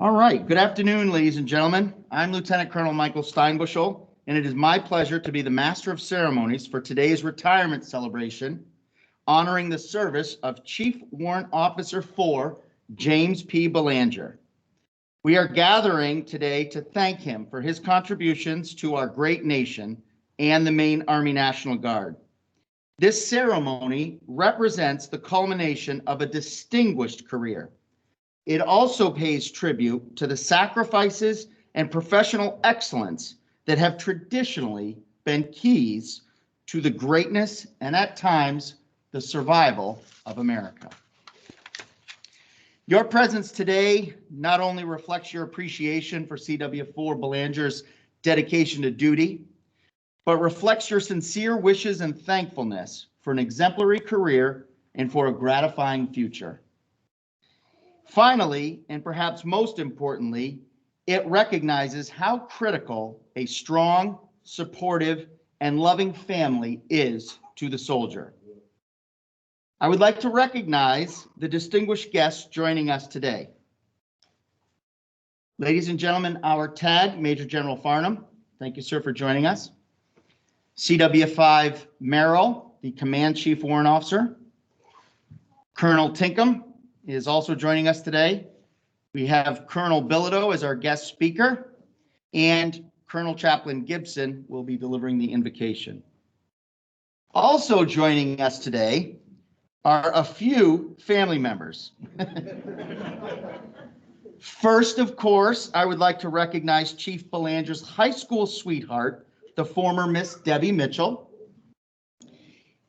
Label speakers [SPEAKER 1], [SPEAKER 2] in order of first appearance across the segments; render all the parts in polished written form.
[SPEAKER 1] All right, good afternoon, ladies and gentlemen. I'm Lieutenant Colonel Michael Steinbushel, and it is my pleasure to be the Master of Ceremonies for today's retirement celebration, honoring the service of Chief Warrant Officer 4, James P. Belanger. We are gathering today to thank him for his contributions to our great nation and the Maine Army National Guard. This ceremony represents the culmination of a distinguished career. It also pays tribute to the sacrifices and professional excellence that have traditionally been keys to the greatness and at times the survival of America. Your presence today not only reflects your appreciation for CW4 Belanger's dedication to duty, but reflects your sincere wishes and thankfulness for an exemplary career and for a gratifying future. Finally, and perhaps most importantly, it recognizes how critical a strong, supportive, and loving family is to the soldier. I would like to recognize the distinguished guests joining us today. Ladies and gentlemen, our TAG, Major General Farnham. Thank you, sir, for joining us. CW5 Merrill, the Command Chief Warrant Officer. Colonel Tinkham is also joining us today. We have Colonel Bilodeau as our guest speaker, and Colonel Chaplain Gibson will be delivering the invocation. Also joining us today are a few family members. First, of course, I would like to recognize Chief Belanger's high school sweetheart, the former Miss Debbie Mitchell,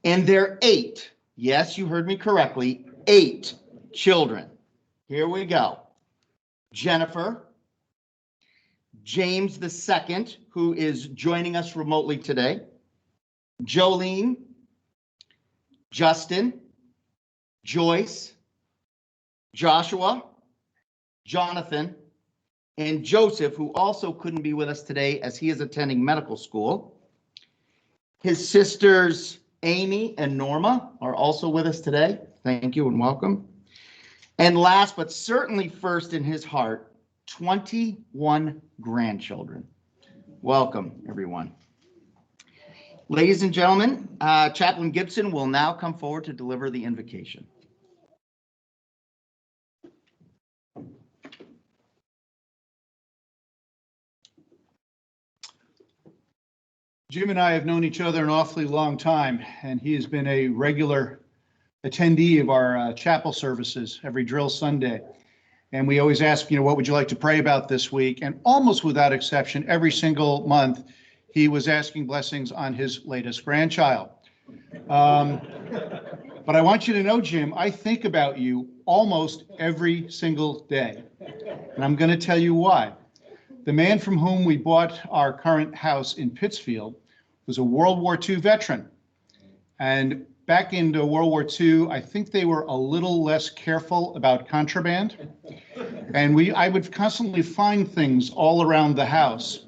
[SPEAKER 1] and their 8, yes, you heard me correctly, 8 children. Here we go. Jennifer, James II, who is joining us remotely today, Jolene, Justin, Joyce, Joshua, Jonathan, and Joseph, who also couldn't be with us today as he is attending medical school. His sisters, Amy and Norma, are also with us today. Thank you and welcome. And last, but certainly first in his heart, 21 grandchildren. Welcome, everyone. Ladies and gentlemen, Chaplain Gibson will now come forward to deliver the invocation.
[SPEAKER 2] Jim and I have known each other an awfully long time, and he has been a regular attendee of our chapel services every drill Sunday. And we always ask, what would you like to pray about this week? And almost without exception, every single month, he was asking blessings on his latest grandchild. But I want you to know, Jim, I think about you almost every single day. And I'm going to tell you why. The man from whom we bought our current house in Pittsfield was a World War II veteran. And back in World War II, I think they were a little less careful about contraband. And I would constantly find things all around the house.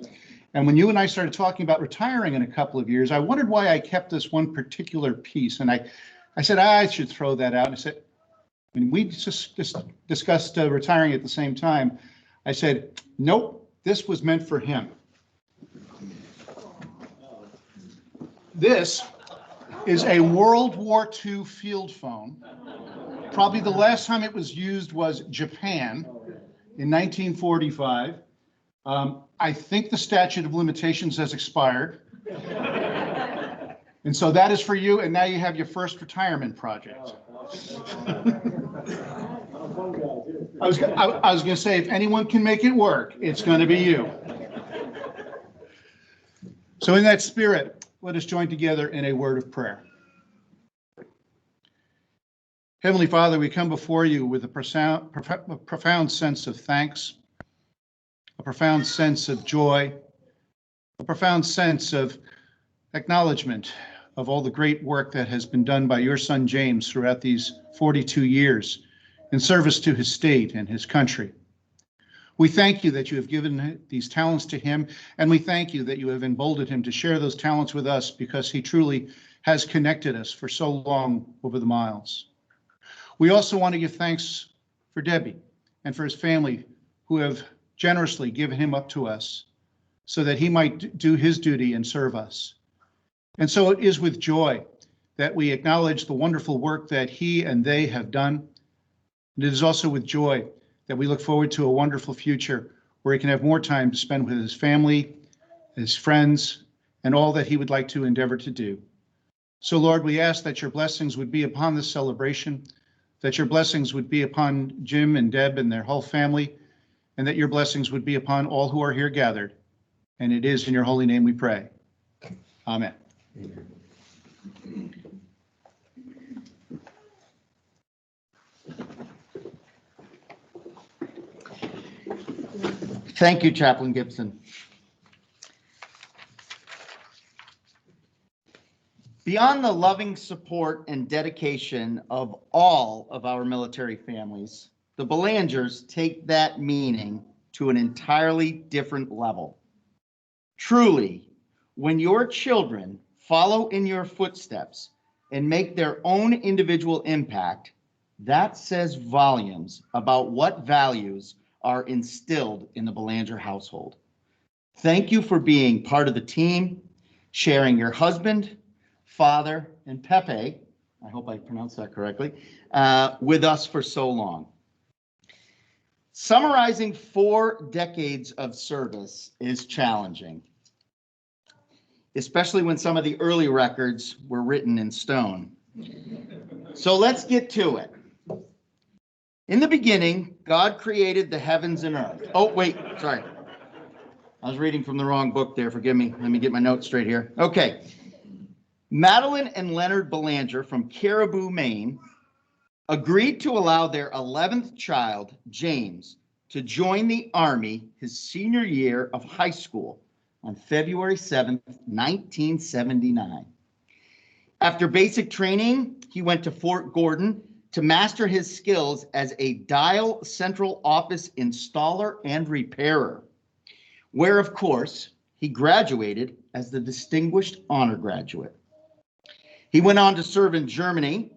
[SPEAKER 2] And when you and I started talking about retiring in a couple of years, I wondered why I kept this one particular piece. And I said, I should throw that out. And I said, when we just discussed retiring at the same time, I said, nope, this was meant for him. This is a World War II field phone. Probably the last time it was used was Japan in 1945. I think the statute of limitations has expired. And so that is for you, and now you have your first retirement project. I was going to say, if anyone can make it work, it's going to be you. So in that spirit, let us join together in a word of prayer. Heavenly Father, we come before you with a profound sense of thanks, a profound sense of joy, a profound sense of acknowledgement of all the great work that has been done by your son James throughout these 42 years in service to his state and his country. We thank you that you have given these talents to him, and we thank you that you have emboldened him to share those talents with us because he truly has connected us for so long over the miles. We also want to give thanks for Debbie and for his family who have generously given him up to us so that he might do his duty and serve us. And so it is with joy that we acknowledge the wonderful work that he and they have done. And it is also with joy that we look forward to a wonderful future where he can have more time to spend with his family, his friends, and all that he would like to endeavor to do. So Lord, we ask that your blessings would be upon this celebration, that your blessings would be upon Jim and Deb and their whole family, and that your blessings would be upon all who are here gathered. And it is in your holy name we pray. Amen.
[SPEAKER 1] Thank you, Chaplain Gibson. Beyond the loving support and dedication of all of our military families, the Belangers take that meaning to an entirely different level. Truly, when your children follow in your footsteps and make their own individual impact, that says volumes about what values are instilled in the Belanger household. Thank you for being part of the team, sharing your husband, father, and Pepe, I hope I pronounced that correctly, with us for so long. Summarizing 4 decades of service is challenging, especially when some of the early records were written in stone. So let's get to it. In the beginning, God created the heavens and earth. Oh, wait, sorry. I was reading from the wrong book there. Forgive me. Let me get my notes straight here. Okay. Madeline and Leonard Belanger from Caribou, Maine, agreed to allow their 11th child, James, to join the Army his senior year of high school on February 7th, 1979. After basic training, he went to Fort Gordon to master his skills as a dial central office installer and repairer, where, of course, he graduated as the Distinguished Honor Graduate. He went on to serve in Germany,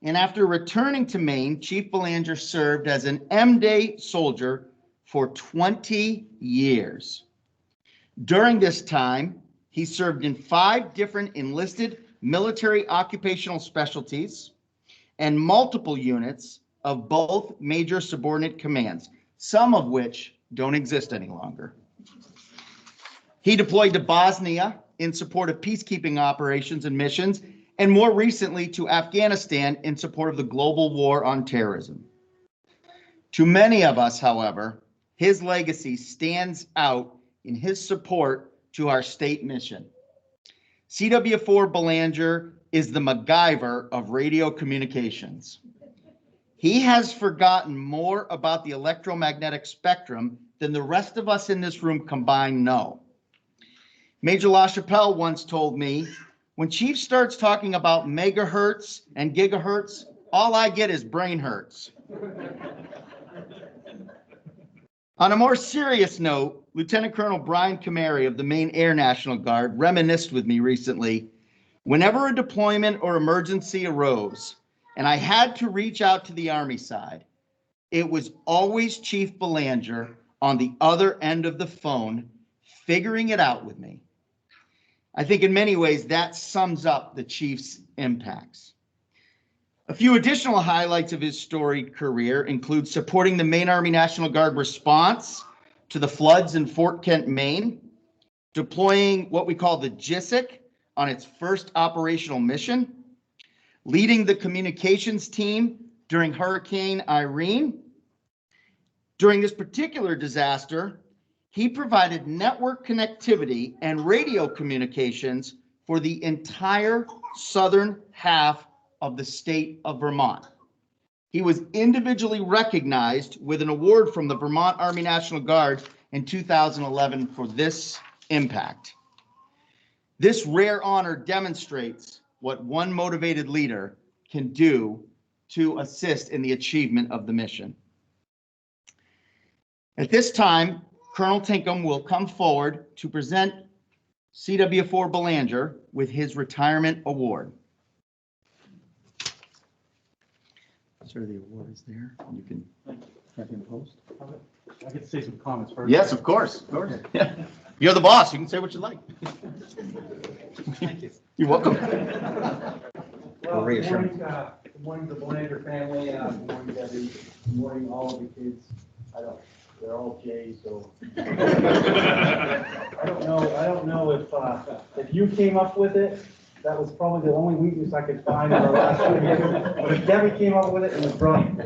[SPEAKER 1] and after returning to Maine, Chief Belanger served as an M-Day soldier for 20 years. During this time, he served in 5 different enlisted military occupational specialties and multiple units of both major subordinate commands, some of which don't exist any longer. He deployed to Bosnia in support of peacekeeping operations and missions, and more recently to Afghanistan in support of the global war on terrorism. To many of us, however, his legacy stands out in his support to our state mission. CW4 Belanger is the MacGyver of radio communications. He has forgotten more about the electromagnetic spectrum than the rest of us in this room combined know. Major LaChapelle once told me, when Chief starts talking about megahertz and gigahertz, all I get is brain hurts. On a more serious note, Lieutenant Colonel Brian Camary of the Maine Air National Guard reminisced with me recently. Whenever a deployment or emergency arose, and I had to reach out to the Army side, it was always Chief Belanger on the other end of the phone, figuring it out with me. I think in many ways that sums up the Chief's impacts. A few additional highlights of his storied career include supporting the Maine Army National Guard response to the floods in Fort Kent, Maine, deploying what we call the JISIC on its first operational mission, leading the communications team during Hurricane Irene. During this particular disaster, he provided network connectivity and radio communications for the entire southern half of the state of Vermont. He was individually recognized with an award from the Vermont Army National Guard in 2011 for this impact. This rare honor demonstrates what one motivated leader can do to assist in the achievement of the mission. At this time, Colonel Tinkham will come forward to present CW4 Belanger with his retirement award. Sir, the award is there. You can
[SPEAKER 2] I get to say some comments first.
[SPEAKER 1] Yes, of course, of course. Yeah. You're the boss. You can say what you like.
[SPEAKER 2] Thank you.
[SPEAKER 1] You're welcome.
[SPEAKER 3] Well, good morning to the Belanger family, good morning Debbie, good morning all of the kids. They're all J's, so. I don't know if you came up with it, that was probably the only weakness I could find in the last 2 years. But if Debbie came up with it, it was brilliant.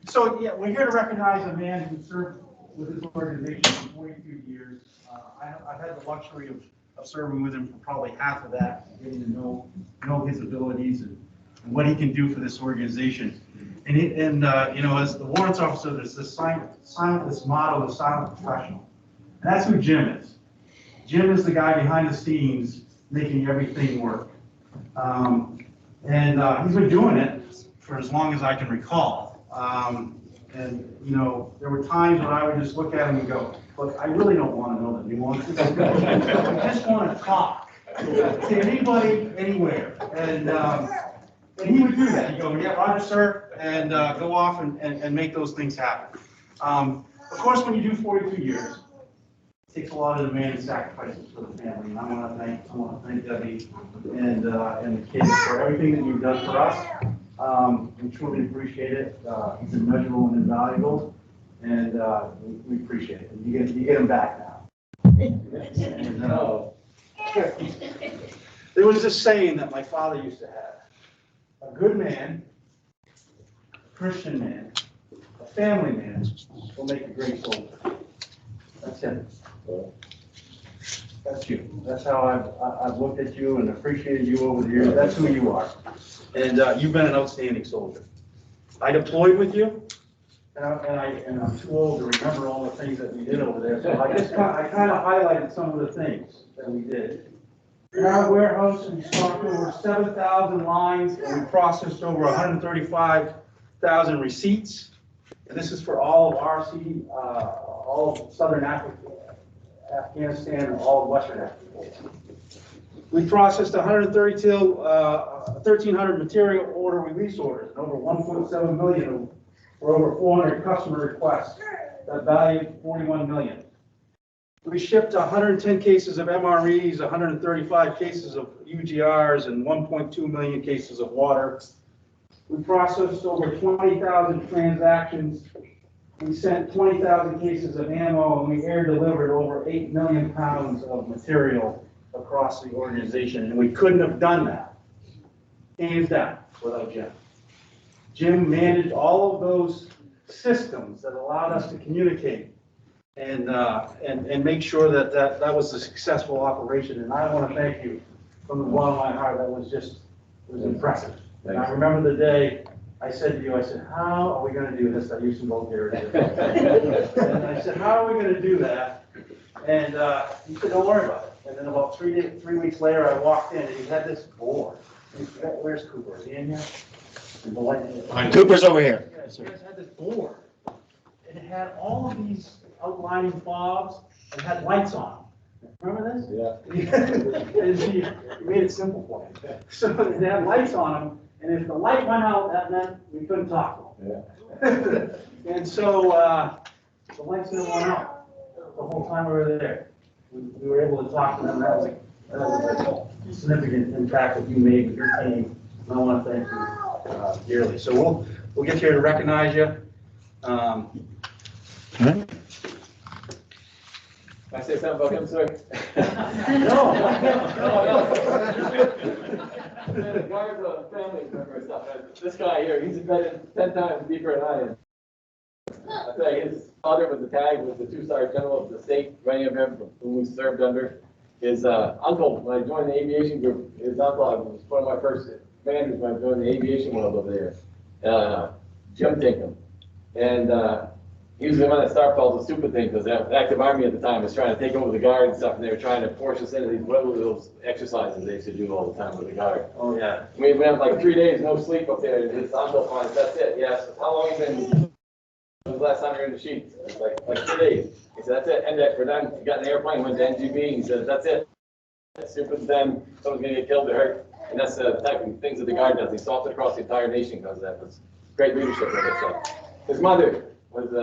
[SPEAKER 3] So, yeah, we're here to recognize a man who served with this organization for 42 years. I've had the luxury of serving with him for probably half of that, getting to know his abilities and what he can do for this organization. And you know, as the warrants officer, there's this this motto, the silent professional. And that's who Jim is. Jim is the guy behind the scenes making everything work. He's been doing it for as long as I can recall. And, you know, there were times when I would just look at him and go, look, I really don't want to know that anymore. I just want to talk to anybody, anywhere. And he would do that. He'd go, yeah, Roger, sir, and go off and make those things happen. Of course, when you do 42 years, it takes a lot of demanding sacrifices for the family. And I want to thank Debbie and the kids for everything that you've done for us. We truly appreciate it. It's immeasurable and invaluable, and we appreciate it. You get them back now. And, there was this saying that my father used to have. A good man, a Christian man, a family man will make a great soldier. That's it. That's you. That's how I've looked at you and appreciated you over the years. That's who you are. And you've been an outstanding soldier. I deployed with you, and I'm too old to remember all the things that we did over there. So I kind of highlighted some of the things that we did. In our warehouse, we stocked over 7,000 lines, and we processed over 135,000 receipts. And this is for all of RC, all of Southern Africa, Afghanistan, and all of Western Africa. We processed 1,300 material order release orders, and over 1.7 million for over 400 customer requests that valued 41 million. We shipped 110 cases of MREs, 135 cases of UGRs, and 1.2 million cases of water. We processed over 20,000 transactions. We sent 20,000 cases of ammo, and we air delivered over 8 million pounds of material across the organization. And we couldn't have done that, hands down, without Jim. Jim managed all of those systems that allowed us to communicate and make sure that was a successful operation. And I want to thank you from the bottom of my heart. That was it was impressive. And I remember the day I said to you, I said, how are we going to do this? I used some Bulgarian. And I said, how are we going to do that? And you said, don't worry about it. And then about 3 weeks later, I walked in and he had this board. Where's Cooper? Is he in here?
[SPEAKER 1] Cooper's over here.
[SPEAKER 3] Yeah, you guys had this board. And it had all of these outlining fobs and had lights on them. Remember this? Yeah. And he made it simple for me. So they had lights on them, and if the light went out, that meant we couldn't talk to them. Yeah. And so the lights never went out the whole time we were there. We were able to talk to them. That was a significant impact that you made with your team. And I want to thank you dearly. So we'll get here to recognize you.
[SPEAKER 4] Can I say something about him, sir?
[SPEAKER 3] No.
[SPEAKER 4] The guard's a family member and stuff. This guy here, he's been 10 times deeper than I am. I tell you, his father was the tag, was the 2-star general of the state, many of him whom we served under. His uncle, when I joined the aviation group, his uncle was one of my first commanders when I joined the aviation world over there, Jim Tinkham. And he was the one that started all the stupid things, because the active army at the time was trying to take over the guard and stuff, and they were trying to force us into these those exercises they used to do all the time with the guard.
[SPEAKER 3] Oh, yeah.
[SPEAKER 4] We went like 3 days, no sleep up there, and his uncle finds, that's it. Yes, how long have you been, when was the last time you were in the sheets? It's like 3 days. He said, that's it, end that, we're done. He got in the airplane, went to NGB, he said, that's it. As soon as then someone's gonna get killed or hurt. And that's the type of things that the guard does. He salted across the entire nation because that was great leadership with it. So his mother was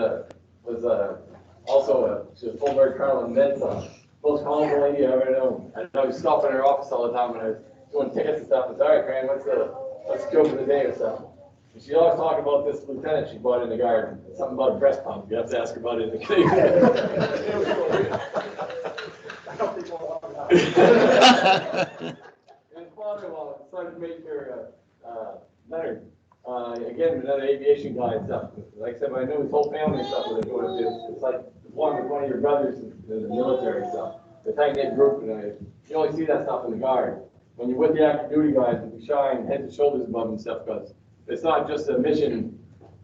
[SPEAKER 4] also she was a full bird colonel and then some. Most calm lady I ever known. I was stopping in her office all the time when I was doing tickets and stuff. I was, all right, Fran, what's the joke of the day or something? And she'd always talk about this lieutenant she bought in the garden. Something about a breast pump. You have to ask her about it in the cave.
[SPEAKER 3] I don't think we'll allow that.
[SPEAKER 4] His father-in-law decided to make her Leonard, again, another aviation guy and stuff. Like I said, I know his whole family and stuff what they're doing. It's like one of your brothers in the military and stuff. The tight-knit group, and you only see that stuff in the guard. When you're with the active duty guys, you shine head and shoulders above and stuff, because it's not just a mission.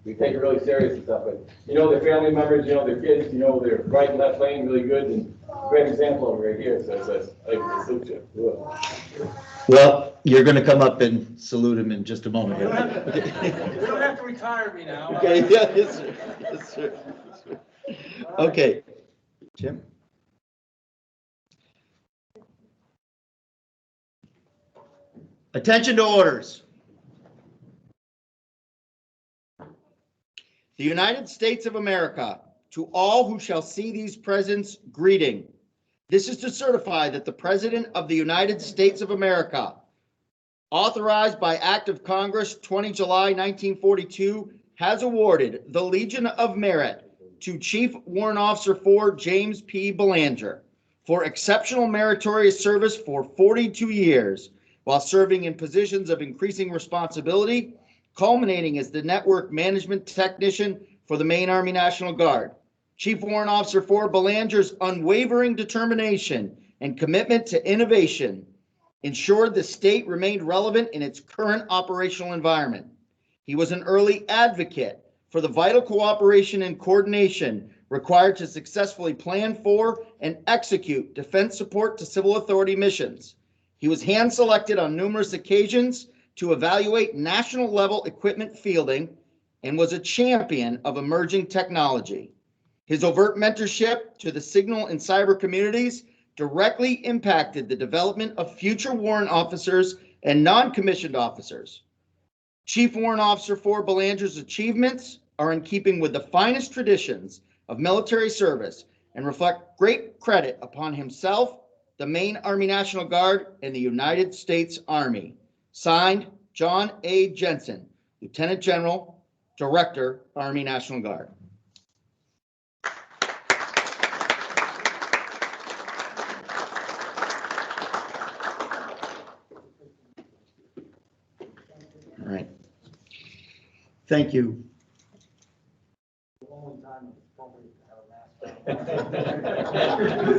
[SPEAKER 4] We take it really serious and stuff, but you know their family members, you know their kids, you know their right and left lane really good, and great example over right here. So I salute you.
[SPEAKER 1] Well, you're going to come up and salute him in just a moment.
[SPEAKER 3] You don't have to retire me now.
[SPEAKER 1] Okay, yeah, yes, sir. Yes, sir. Yes, sir. Okay, Jim? Attention to orders. The United States of America, to all who shall see these presents, greeting. This is to certify that the President of the United States of America, authorized by Act of Congress 20 July 1942, has awarded the Legion of Merit to Chief Warrant Officer 4 James P. Belanger for exceptional meritorious service for 42 years while serving in positions of increasing responsibility, culminating as the Network Management Technician for the Maine Army National Guard. Chief Warrant Officer 4 Belanger's unwavering determination and commitment to innovation ensured the state remained relevant in its current operational environment. He was an early advocate for the vital cooperation and coordination required to successfully plan for and execute defense support to civil authority missions. He was hand-selected on numerous occasions to evaluate national-level equipment fielding and was a champion of emerging technology. His overt mentorship to the signal and cyber communities directly impacted the development of future warrant officers and non-commissioned officers. Chief Warrant Officer 4 Belanger's achievements are in keeping with the finest traditions of military service and reflect great credit upon himself, the Maine Army National Guard, and the United States Army. Signed, John A. Jensen, Lieutenant General, Director, Army National Guard. All right. Thank you.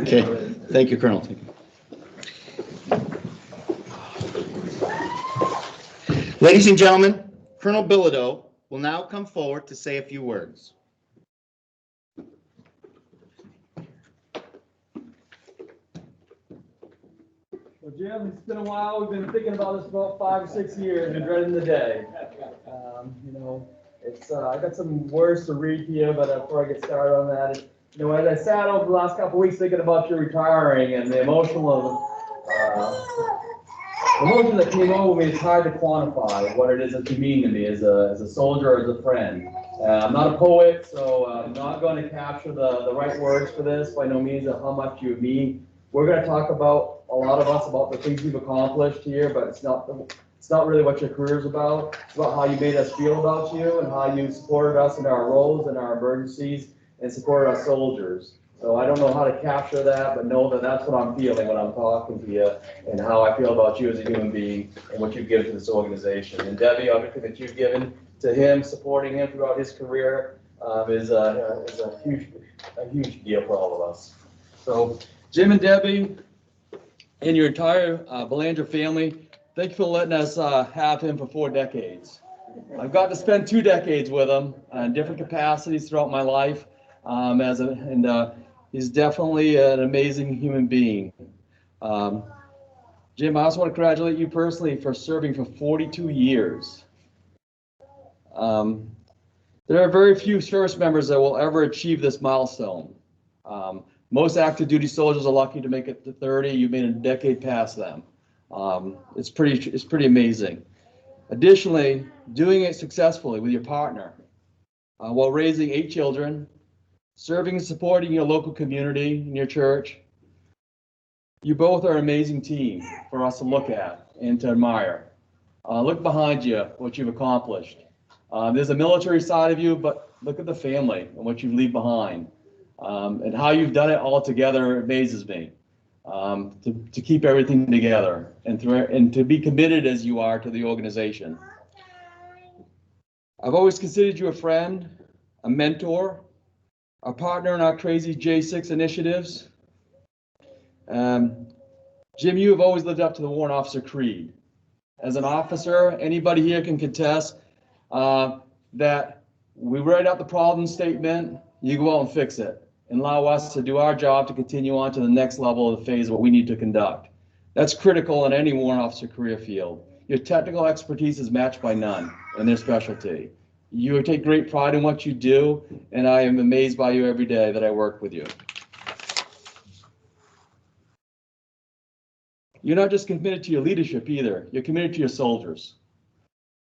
[SPEAKER 1] Okay, thank you, Colonel. Thank you. Ladies and gentlemen, Colonel Bilodeau will now come forward to say a few words.
[SPEAKER 4] Well, Jim, it's been a while. We've been thinking about this for about 5 or 6 years and dreading the day. I got some words to read to you, but before I get started on that, as I sat over the last couple of weeks thinking about you retiring and the emotion that came over me, it's hard to quantify what it is that you mean to me as a soldier or as a friend. I'm not a poet, so I'm not going to capture the right words for this, by no means, of how much you mean. We're going to talk about, a lot of us, about the things you've accomplished here, but it's not really what your career is about. It's about how you made us feel about you and how you supported us in our roles and our emergencies and supported us soldiers. So I don't know how to capture that, but know that that's what I'm feeling when I'm talking to you and how I feel about you as a human being and what you've given to this organization. And Debbie, everything that you've given to him, supporting him throughout his career is a huge deal for all of us. So Jim and Debbie and your entire Belanger family, thank you for letting us have him for 4 decades. I've got to spend 2 decades with him in different capacities throughout my life. He's definitely an amazing human being. Jim, I also want to congratulate you personally for serving for 42 years. There are very few service members that will ever achieve this milestone. Most active duty soldiers are lucky to make it to 30. You made a decade past them. It's pretty amazing. Additionally, doing it successfully with your partner while raising 8 children, serving and supporting your local community and your church. You both are an amazing team for us to look at and to admire. Look behind you, what you've accomplished. There's a military side of you, but look at the family and what you leave behind. And how you've done it all together amazes me. To keep everything together and to be committed as you are to the organization. I've always considered you a friend, a mentor, a partner in our crazy J6 initiatives. Jim, you have always lived up to the warrant officer creed. As an officer, anybody here can contest that we write out the problem statement, you go out and fix it, and allow us to do our job to continue on to the next level of the phase of what we need to conduct. That's critical in any warrant officer career field. Your technical expertise is matched by none in their specialty. You take great pride in what you do, and I am amazed by you every day that I work with you. You're not just committed to your leadership either, you're committed to your soldiers.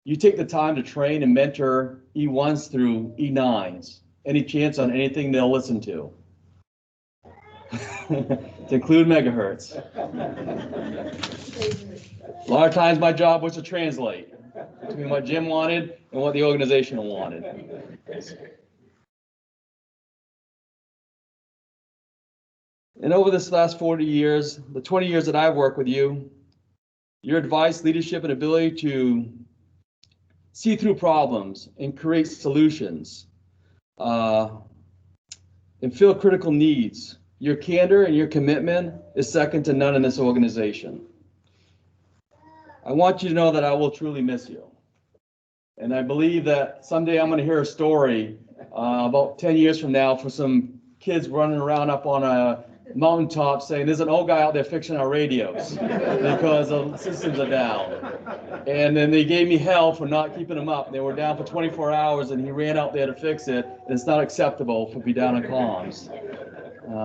[SPEAKER 4] You take the time to train and mentor E1s through E9s, any chance on anything they'll listen to. To include megahertz. A lot of times my job was to translate between what Jim wanted and what the organization wanted. And over this last 40 years, the 20 years that I've worked with you, your advice, leadership, and ability to see through problems and create solutions and fill critical needs, your candor and your commitment is second to none in this organization. I want you to know that I will truly miss you. And I believe that someday I'm going to hear a story about 10 years from now for some kids running around up on a mountaintop saying there's an old guy out there fixing our radios because the systems are down. And then they gave me hell for not keeping them up. They were down for 24 hours and he ran out there to fix it. And it's not acceptable to be down on comms.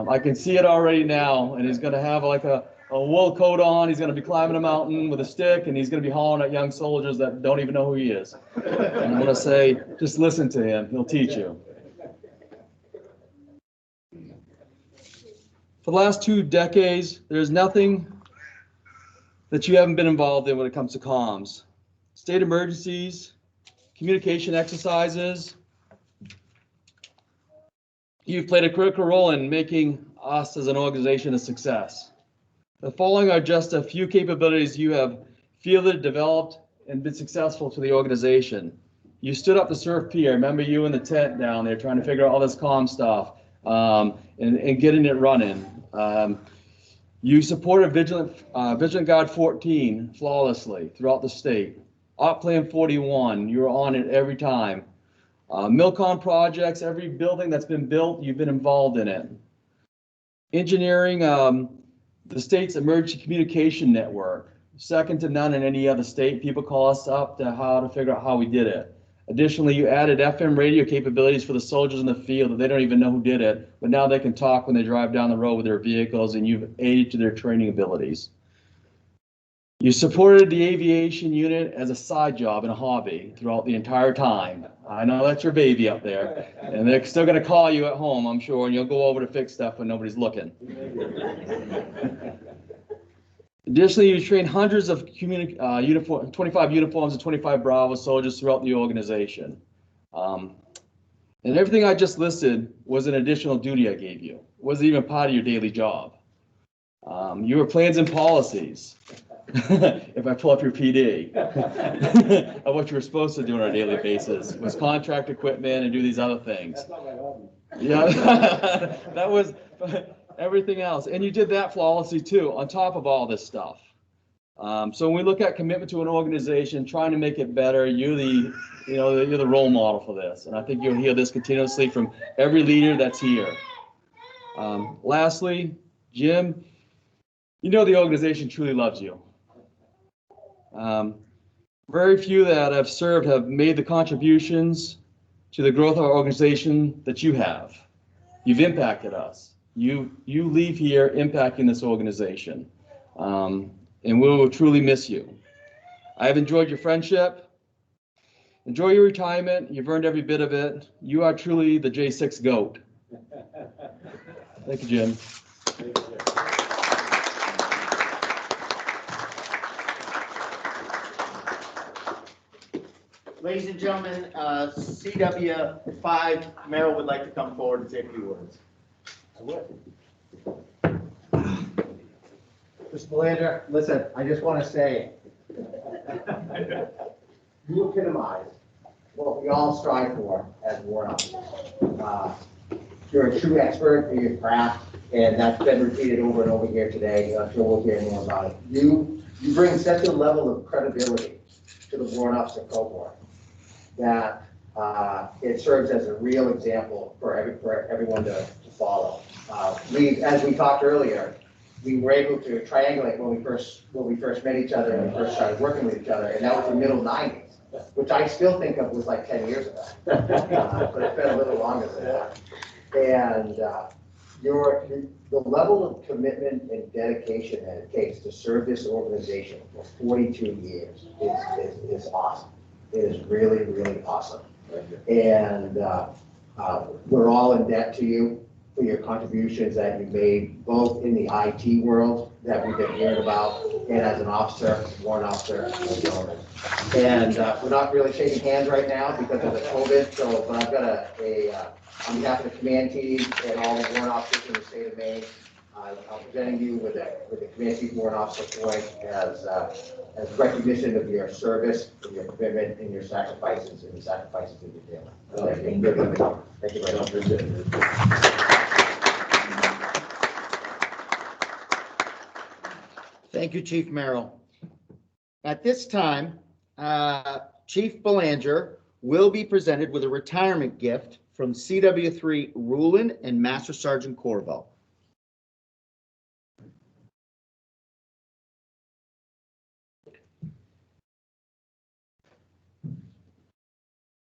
[SPEAKER 4] I can see it already now, and he's going to have like a wool coat on. He's going to be climbing a mountain with a stick, and he's going to be hollering at young soldiers that don't even know who he is. And I'm going to say, just listen to him. He'll teach you. For the last 2 decades, there's nothing that you haven't been involved in when it comes to comms. State emergencies, communication exercises. You've played a critical role in making us as an organization a success. The following are just a few capabilities you have fielded, developed, and been successful for the organization. You stood up to Surf P. I remember you in the tent down there trying to figure out all this comm stuff and getting it running. You supported Vigilant Guard 14 flawlessly throughout the state. Op Plan 41, you were on it every time. Milcom projects, every building that's been built, you've been involved in it. Engineering the state's emergency communication network, second to none in any other state. People call us up to how to figure out how we did it. Additionally, you added FM radio capabilities for the soldiers in the field that they don't even know who did it, but now they can talk when they drive down the road with their vehicles, and you've aided to their training abilities. You supported the aviation unit as a side job and a hobby throughout the entire time. I know that's your baby up there, and they're still going to call you at home, I'm sure, and you'll go over to fix stuff when nobody's looking. Additionally, you trained hundreds of 25 uniforms and 25 Bravo soldiers throughout the organization. And everything I just listed was an additional duty I gave you. It wasn't even part of your daily job. Your plans and policies. If I pull up your PD, of what you were supposed to do on a daily basis was contract equipment and do these other things.
[SPEAKER 3] That's not my hobby.
[SPEAKER 4] Yeah, that was everything else. And you did that flawlessly too, on top of all this stuff. So when we look at commitment to an organization, trying to make it better, you're the role model for this. And I think you'll hear this continuously from every leader that's here. Lastly, Jim, you know the organization truly loves you. Very few that have served have made the contributions to the growth of our organization that you have. You've impacted us. You leave here impacting this organization, and we will truly miss you. I have enjoyed your friendship, enjoy your retirement. You've earned every bit of it. You are truly the J6 GOAT. Thank you, Jim.
[SPEAKER 1] Ladies and gentlemen, CW5, Merrill would like to come forward and say a few words.
[SPEAKER 5] Mr. Belanger, listen, I just want to say, you epitomize what we all strive for as warrant officers. You're a true expert in your craft, and that's been repeated over and over here today. I'm sure we'll hear more about it. You bring such a level of credibility to the warrant officer cohort that it serves as a real example for everyone to follow. As we talked earlier, we were able to triangulate when we first met each other and we first started working with each other, and that was the middle 90s, which I still think of was like 10 years ago, but it's been a little longer than that. And the level of commitment and dedication that it takes to serve this organization for 42 years is awesome. It is really, really awesome. And we're all in debt to you for your contributions that you've made, both in the IT world that we've been hearing about, and as an officer, warrant officer, and gentleman. And we're not really shaking hands right now because of the COVID, so, but I've got on behalf of the command team and all the warrant officers in the state of Maine, I'm presenting you with the command chief warrant officer point as recognition of your service, and your commitment, and your sacrifices, and the sacrifices of your family. Thank you very much.
[SPEAKER 1] Thank you, Chief Merrill. At this time, Chief Belanger will be presented with a retirement gift from CW3 Rulin and Master Sergeant Corvo.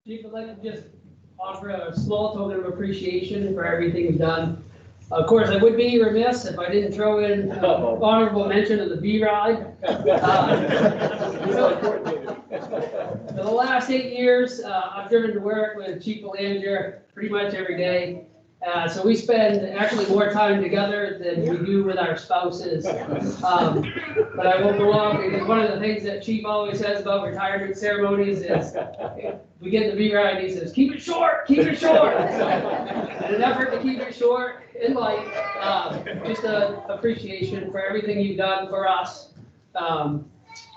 [SPEAKER 6] Chief, I'd like to just offer a small token of appreciation for everything you've done. Of course, I would be remiss if I didn't throw in honorable mention of the V-Ride. For the last 8 years, I've driven to work with Chief Belanger pretty much every day. So we spend actually more time together than we do with our spouses. But I won't go on because one of the things that Chief always says about retirement ceremonies is we get the V-Ride, he says, keep it short, keep it short. In an effort to keep it short in life, just an appreciation for everything you've done for us.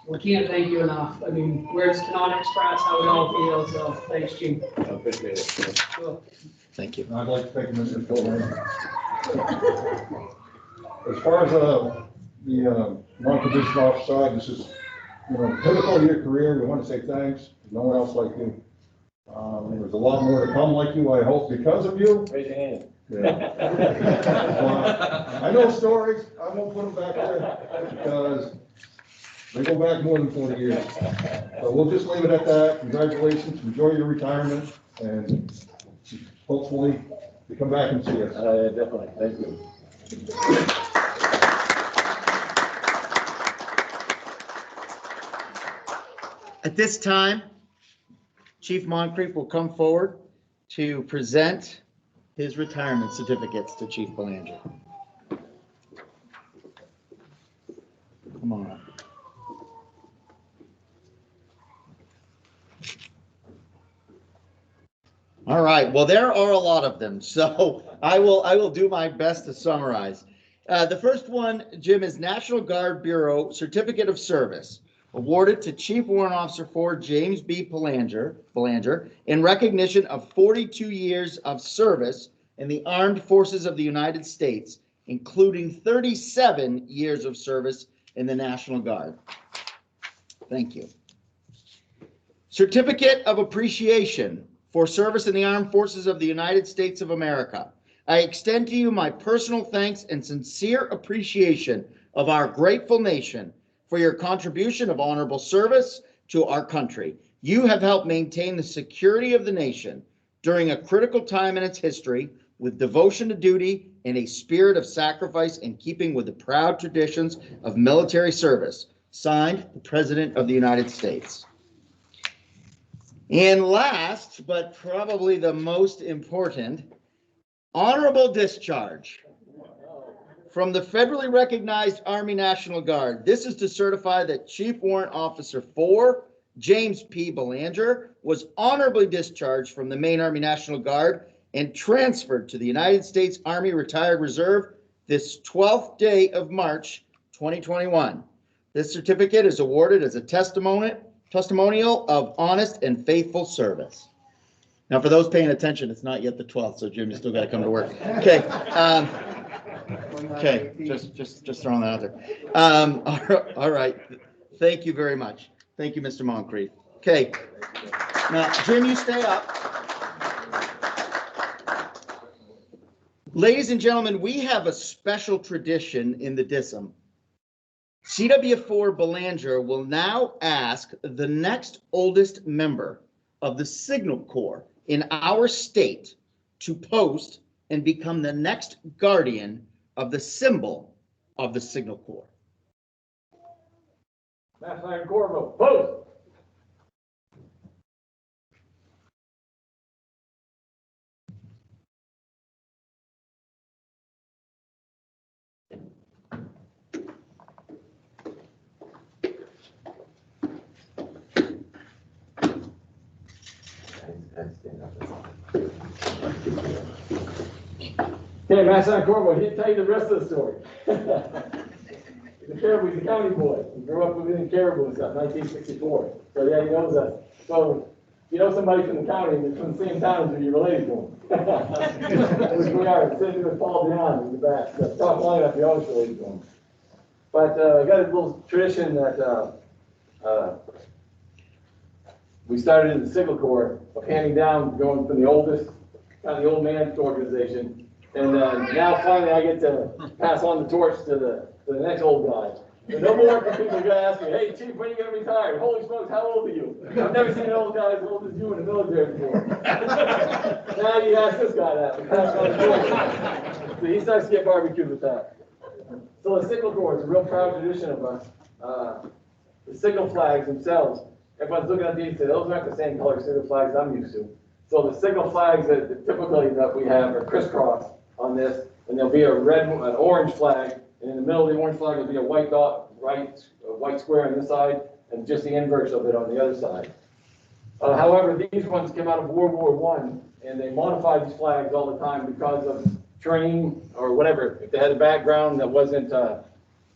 [SPEAKER 6] We can't thank you enough. I mean, words cannot express how we all feel, so thanks, Chief.
[SPEAKER 4] I appreciate it.
[SPEAKER 6] Cool.
[SPEAKER 1] Thank you.
[SPEAKER 7] I'd like to thank Mr. Belanger. As far as the non-commissioned officer side, this is, pivotal of your career. We want to say thanks. No one else like you. There's a lot more to come like you, I hope, because of you.
[SPEAKER 4] Raise your hand.
[SPEAKER 7] Yeah. I know stories. I won't put them back there because they go back more than 40 years. So we'll just leave it at that. Congratulations. Enjoy your retirement, and hopefully you come back and see us.
[SPEAKER 4] Definitely. Thank you.
[SPEAKER 1] At this time, Chief Moncrief will come forward to present his retirement certificates to Chief Belanger. Come on up. All right, well, there are a lot of them, so I will do my best to summarize. The first one, Jim, is National Guard Bureau Certificate of Service, awarded to Chief Warrant Officer 4 James B. Belanger in recognition of 42 years of service in the Armed Forces of the United States, including 37 years of service in the National Guard. Thank you. Certificate of Appreciation for service in the Armed Forces of the United States of America. I extend to you my personal thanks and sincere appreciation of our grateful nation for your contribution of honorable service to our country. You have helped maintain the security of the nation during a critical time in its history with devotion to duty and a spirit of sacrifice in keeping with the proud traditions of military service. Signed, the President of the United States. And last, but probably the most important, honorable discharge from the federally recognized Army National Guard. This is to certify that Chief Warrant Officer 4, James P. Belanger, was honorably discharged from the Maine Army National Guard and transferred to the United States Army Retired Reserve this 12th day of March, 2021. This certificate is awarded as a testimonial of honest and faithful service. Now, for those paying attention, it's not yet the 12th, so Jim, you still got to come to work. Okay. Okay, just throwing that out there. All right. Thank you very much. Thank you, Mr. Moncrief. Okay. Now, Jim, you stay up. Ladies and gentlemen, we have a special tradition in the DISM. CW4 Belanger will now ask the next oldest member of the Signal Corps in our state to post and become the next guardian of the symbol of the Signal Corps.
[SPEAKER 4] Master Sergeant Corvo, post. Okay, Master Sergeant Corvo, he'll tell you the rest of the story. He's a county boy. He grew up within Caribou and stuff, 1964. So yeah, he knows us. So you know somebody from the county that's from the same town as you're related to him. Which we are. Sitting with Paul Dion in the back. The top lineup, we always related to him. But I got a little tradition that we started in the Signal Corps of handing down, going from the oldest, kind of the old man organization. And now finally I get to pass on the torch to the next old guy. And no more people are gonna ask me, hey Chief, when are you gonna retire? Holy smokes, how old are you? I've never seen an old guy as old as you in the military before. Now you ask this guy that, and pass on the torch. So he starts to get barbecued with that. So the Signal Corps is a real proud tradition of us. The signal flags themselves, everyone's looking at these, say, those aren't the same color signal flags I'm used to. So the signal flags that typically that we have are crisscross on this, and there'll be an orange flag, and in the middle of the orange flag will be a white dot, a white square on this side, and just the inverse of it on the other side. However, these ones came out of World War I, and they modified these flags all the time because of training or whatever. If they had a background that wasn't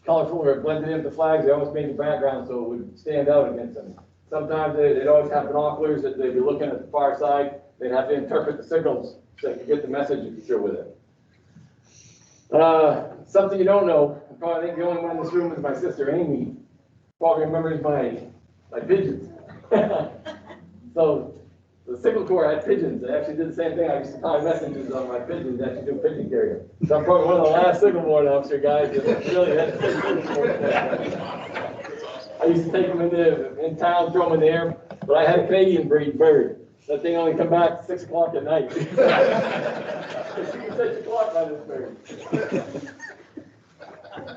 [SPEAKER 4] colorful or it blended into the flags, they always made the background so it would stand out against them. Sometimes they'd always have binoculars that they'd be looking at the far side. They'd have to interpret the signals so they could get the message through with it. Something you don't know, I think the only one in this room is my sister Amy. Probably remembers my pigeons. So the Signal Corps had pigeons. They actually did the same thing. I used to tie messages on my pigeons, actually do pigeon carrier. So I'm probably one of the last Signal Corps officer guys that really had to. I used to take them in town, throw them in the air, but I had a Canadian breed bird. That thing only come back at 6 o'clock at night. 6 o'clock by this bird.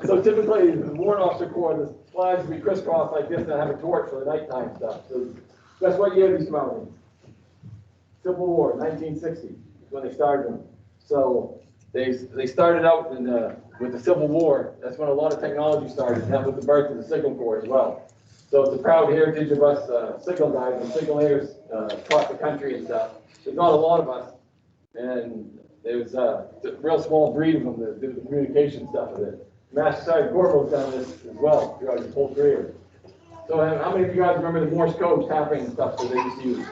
[SPEAKER 4] So typically, the Warrant Officer Corps, the flags will be crisscrossed like this and have a torch for the nighttime stuff. So that's what year these mountains. Civil War, 1960 is when they started them. So they started out with the Civil War. That's when a lot of technology started, and that was the birth of the Signal Corps as well. So it's a proud heritage of us signal guys and signalers across the country and stuff. There's not a lot of us, and there's a real small breed of them that do the communication stuff with it. Master Sergeant Corpo's done this as well throughout his whole career. So how many of you guys remember the Morse code tapping and stuff that they used to use?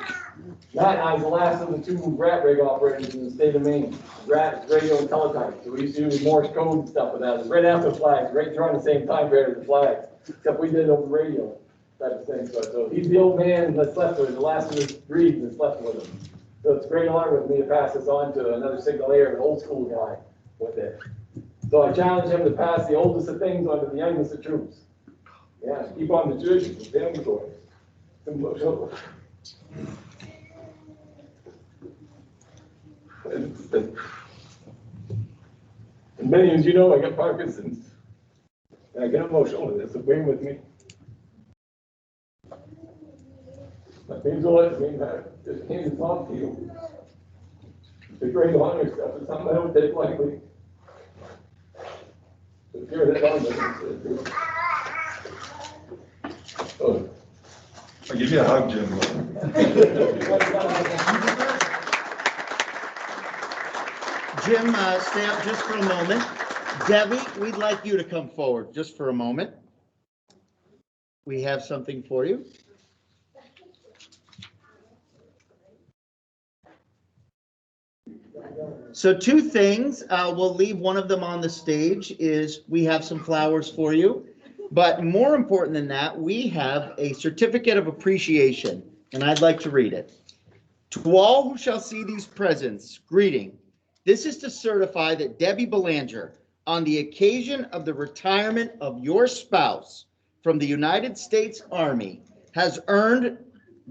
[SPEAKER 4] Matt and I was the last of the 2 rat rig operators in the state of Maine. Rat is radio and teletype. So we used to use Morse code and stuff with that. It was right after flags, right during the same time period as the flags, except we did it over radio type of thing. So he's the old man that's left with him, the last of his breed that's left with him. So it's a great honor with me to pass this on to another signalator, an old school guy with it. So I challenge him to pass the oldest of things on to the youngest of troops. Yeah, keep on the tradition, family stories. And many as you know, I got Parkinson's. And I get emotional with this, so bear with me. Means all it means, just came to talk to you. It's a great honor stuff, it's something I don't take lightly. But here it is. Oh.
[SPEAKER 7] I'll give you a hug, Jim.
[SPEAKER 1] Jim, stay up just for a moment. Debbie, we'd like you to come forward just for a moment. We have something for you. So two things, we'll leave one of them on the stage, is we have some flowers for you. But more important than that, we have a certificate of appreciation, and I'd like to read it. To all who shall see these presents, greeting. This is to certify that Debbie Belanger, on the occasion of the retirement of your spouse from the United States Army, has earned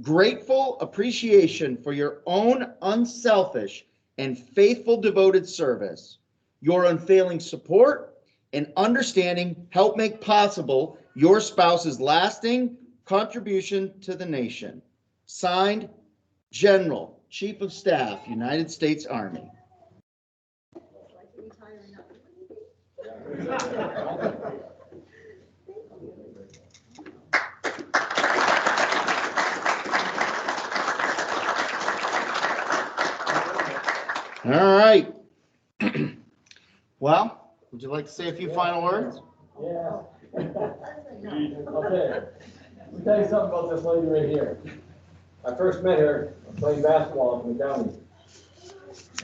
[SPEAKER 1] grateful appreciation for your own unselfish and faithful devoted service. Your unfailing support and understanding help make possible your spouse's lasting contribution to the nation. Signed, General, Chief of Staff, United States Army. All right. Well, would you like to say a few final words?
[SPEAKER 4] Yeah. Okay. Let me tell you something about this lady right here. I first met her playing basketball up in the county.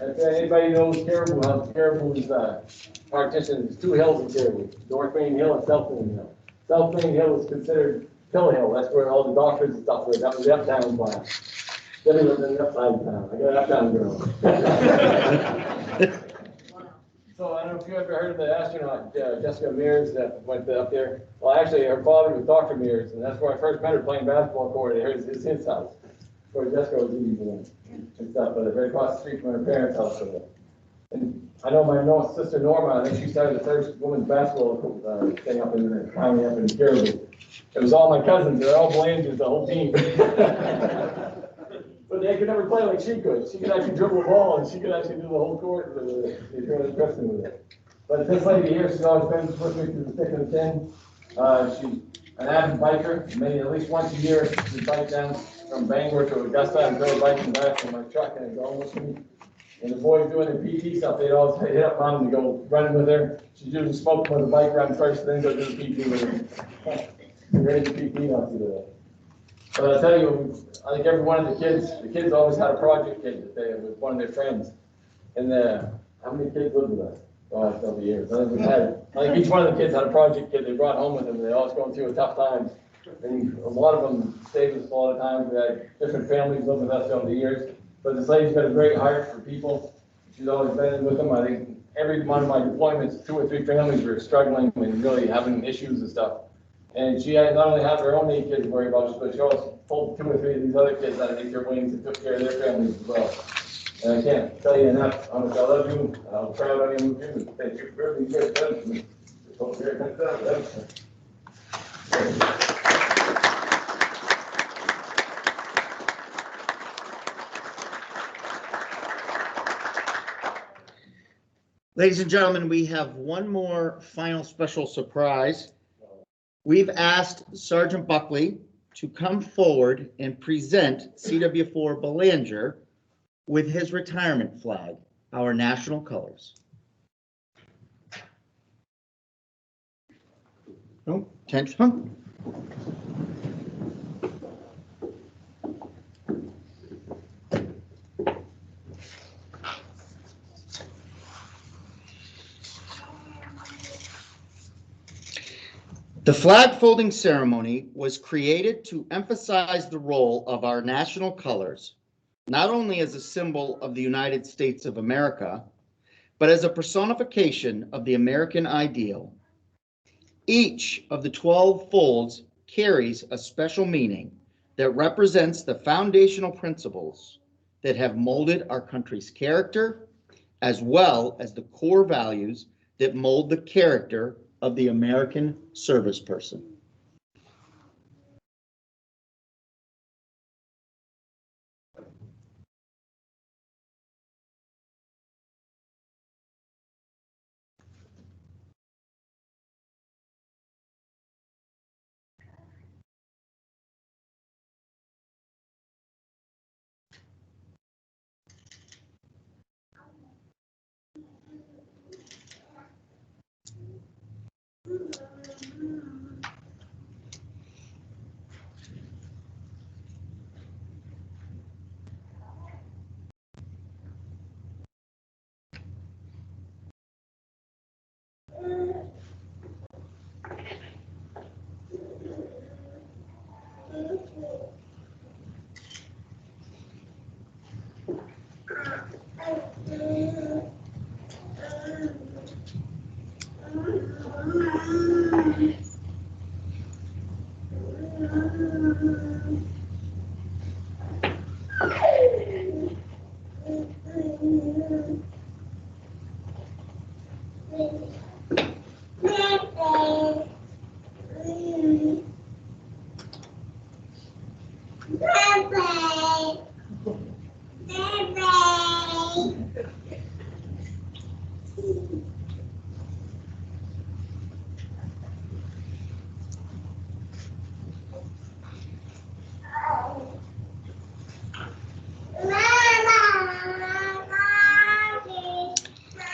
[SPEAKER 4] If anybody knows Caribou House, Caribou's partition, there's two hills in Caribou, North Main Hill and South Main Hill. South Main Hill is considered Pill Hill, that's where all the doctors and stuff live, that was the uptown class. Debbie lived in the upside town, I got an uptown girl. So I don't know if you ever heard of the astronaut, Jessica Mears, that went up there. Well, actually, her father was Dr. Mears, and that's where I first met her playing basketball court at his house, where Jessica was eating born and stuff, but right across the street from her parents' house. And I know my sister Norma, I think she started the first women's basketball thing up in the county, up in Caribou. It was all my cousins, they're all Belangers, the whole team. But they could never play like she could. She could actually dribble a ball, and she could actually do the whole court with it. She's really impressing with it. But this lady here, she's always been with me through the thick and thin. She's an avid biker. Maybe at least once a year, she bikes down from Bangor to Augusta and throw a bike and back in my truck, and it's almost me. And the boys doing the PT stuff, they'd always hit up mom to go running with her. She's usually smoking with the bike run first, then go do the PT with her. Ready to PT now to do that. But I'll tell you, I think every one of the kids always had a project kid that they with one of their friends. And how many kids lived with us the last couple of years? I think each one of the kids had a project kid they brought home with them. They always going through a tough time. And a lot of them stayed with us a lot of times. We had different families living with us over the years. But this lady's got a great heart for people. She's always been with them. I think every one of my deployments, 2 or 3 families were struggling and really having issues and stuff. And she not only had her own 8 kids to worry about, but she also pulled 2 or 3 of these other kids out of their wings and took care of their families as well. And I can't tell you enough how much I love you, and how proud I am of you, and thank you for everything you guys done for me. Hope you're good stuff.
[SPEAKER 1] Ladies and gentlemen, we have one more final special surprise. We've asked Sergeant Buckley to come forward and present CW4 Belanger with his retirement flag, our national colors. No, tension. The flag folding ceremony was created to emphasize the role of our national colors, not only as a symbol of the United States of America, but as a personification of the American ideal. Each of the 12 folds carries a special meaning that represents the foundational principles that have molded our country's character, as well as the core values that mold the character of the American service person.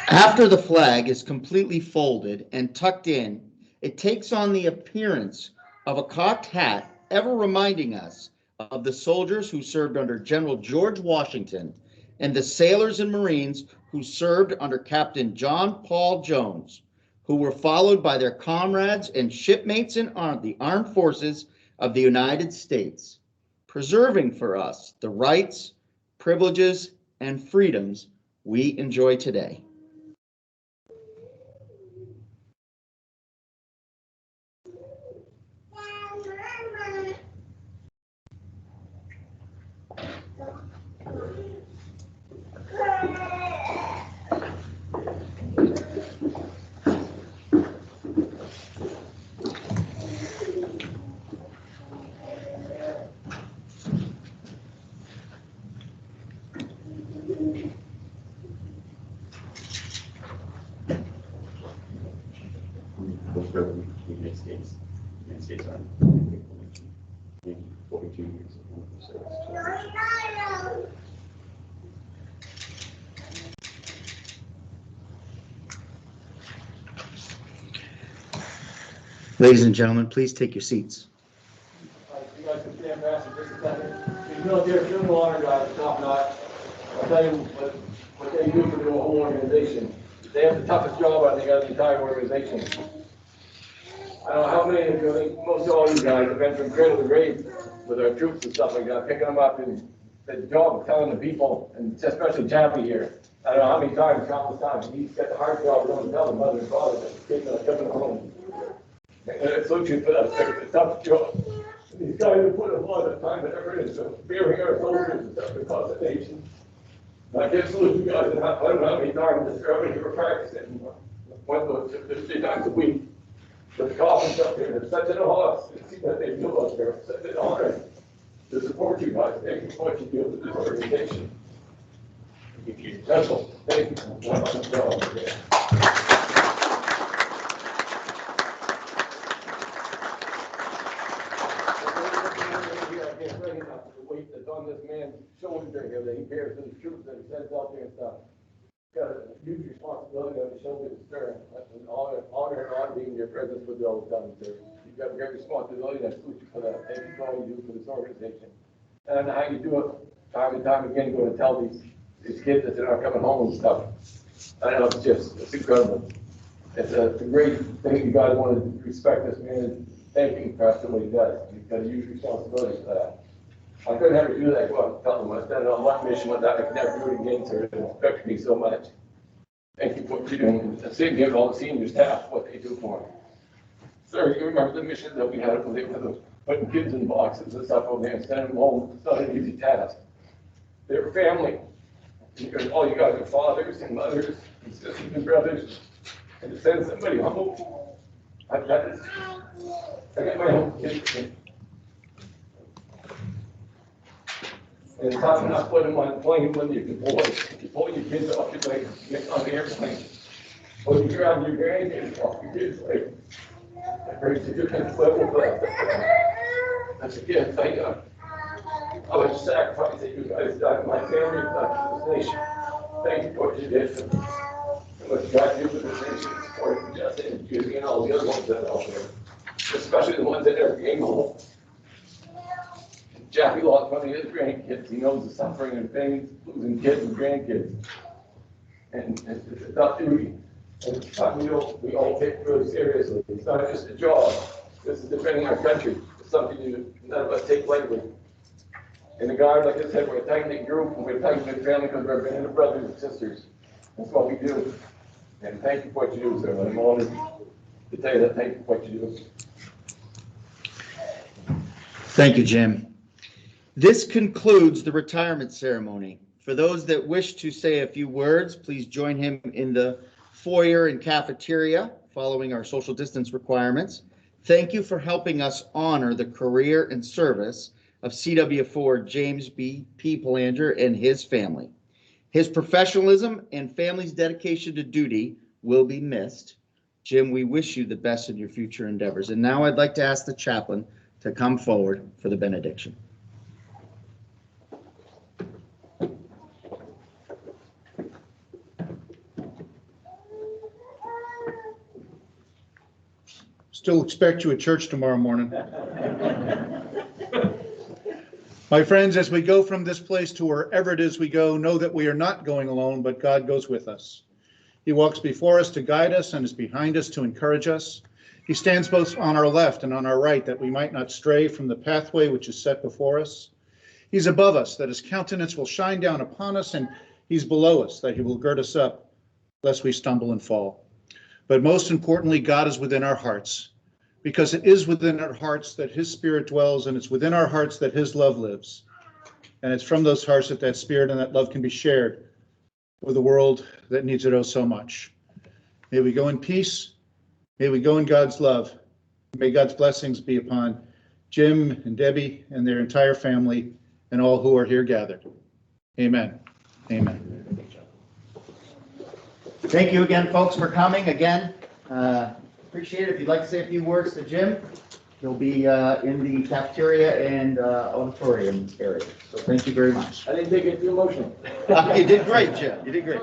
[SPEAKER 1] After the flag is completely folded and tucked in, it takes on the appearance of a cocked hat, ever reminding us of the soldiers who served under General George Washington and the sailors and Marines who served under Captain John Paul Jones, who were followed by their comrades and shipmates in the armed forces of the United States, preserving for us the rights, privileges, and freedoms we enjoy today.
[SPEAKER 8] United States. United States Army. 42 years of service.
[SPEAKER 1] Ladies and gentlemen, please take your seats.
[SPEAKER 4] You guys can stand fast and take a second. These military funeral honor guys are top notch. I'll tell you what they do for the whole organization. They have the toughest job, I think, out of the entire organization. I don't know how many of you, I think most of all you guys have been from cradle to grave with our troops and stuff like that, picking them up, and the job of telling the people, and especially Chappie here. I don't know how many times, countless times, he's got the hard job of going to tell the mother and father that the kids are coming home. And I salute you for that, it's a tough job. And these guys have put a lot of time and effort into bearing our soldiers and stuff across the nation. And I can't salute you guys, and I don't know how many times this early you were practicing, one of those 3 times a week. With the coffins up here, it's such an honor to see that they do up there, it's such an honor to support you guys. Thank you for what you do with this organization. If you vessel, thank you for what you've done. The weight that's on this man's shoulders here, that he bears to the troops that he sends out there and stuff. Got a huge responsibility on his shoulders, sir. That's an honor and honor being in your presence with you all the time, sir. You've got a great responsibility, and I salute you for that. Thank you for all you do for this organization. And I don't know how you do it time and time again, going to tell these kids that they're not coming home and stuff. I don't know, it's incredible. It's a great thing. You guys want to respect this man and thank him for what he does. He's got a huge responsibility for that. I could never do that, go out and tell them. I've done it on one mission with that, I could never do it again, sir. It affected me so much. Thank you for what you're doing. And same here with all the senior staff, what they do for me. Sir, you remember the mission that we had over there with putting kids in boxes and stuff over there and sending them home? It's not an easy task. They're family. All you guys are fathers and mothers and sisters and brothers. And to send somebody home, I got my own kids. And it's tough enough putting them on a plane when you can pull your kids off your plane, get on the airplane. Or you grab your grandkids off your kids' plane. That brings a different level, but that's a gift. I would sacrifice that you guys done, my family done for this nation. Thank you for what you did and what you guys do for this nation, supporting Justin and Judy and all the other ones that are out there, especially the ones that never came home. Jackie lost one of his grandkids. He knows the suffering and pain, losing kids and grandkids. And it's a tough duty. And it's something we all take really seriously. It's not just a job. This is defending our country. It's something none of us take lightly. In the guard, like I said, we're a tight-knit group, and we're a tight-knit family because we're band of brothers and sisters. That's what we do. And thank you for what you do, sir. I'm honored to tell you that. Thank you for what you do.
[SPEAKER 1] Thank you, Jim. This concludes the retirement ceremony. For those that wish to say a few words, please join him in the foyer and cafeteria following our social distance requirements. Thank you for helping us honor the career and service of CW4 James B. Pelanger and his family. His professionalism and family's dedication to duty will be missed. Jim, we wish you the best in your future endeavors. And now I'd like to ask the chaplain to come forward for the benediction.
[SPEAKER 2] Still expect you at church tomorrow morning. My friends, as we go from this place to wherever it is we go, know that we are not going alone, but God goes with us. He walks before us to guide us and is behind us to encourage us. He stands both on our left and on our right, that we might not stray from the pathway which is set before us. He's above us, that his countenance will shine down upon us, and he's below us, that he will gird us up, lest we stumble and fall. But most importantly, God is within our hearts, because it is within our hearts that his spirit dwells, and it's within our hearts that his love lives. And it's from those hearts that that spirit and that love can be shared with a world that needs it oh so much. May we go in peace. May we go in God's love. May God's blessings be upon Jim and Debbie and their entire family and all who are here gathered. Amen. Amen.
[SPEAKER 1] Thank you again, folks, for coming. Again, appreciate it. If you'd like to say a few words to Jim, he'll be in the cafeteria and auditorium area. So thank you very much.
[SPEAKER 4] I didn't take it too emotional.
[SPEAKER 1] You did great, Jim. You did great.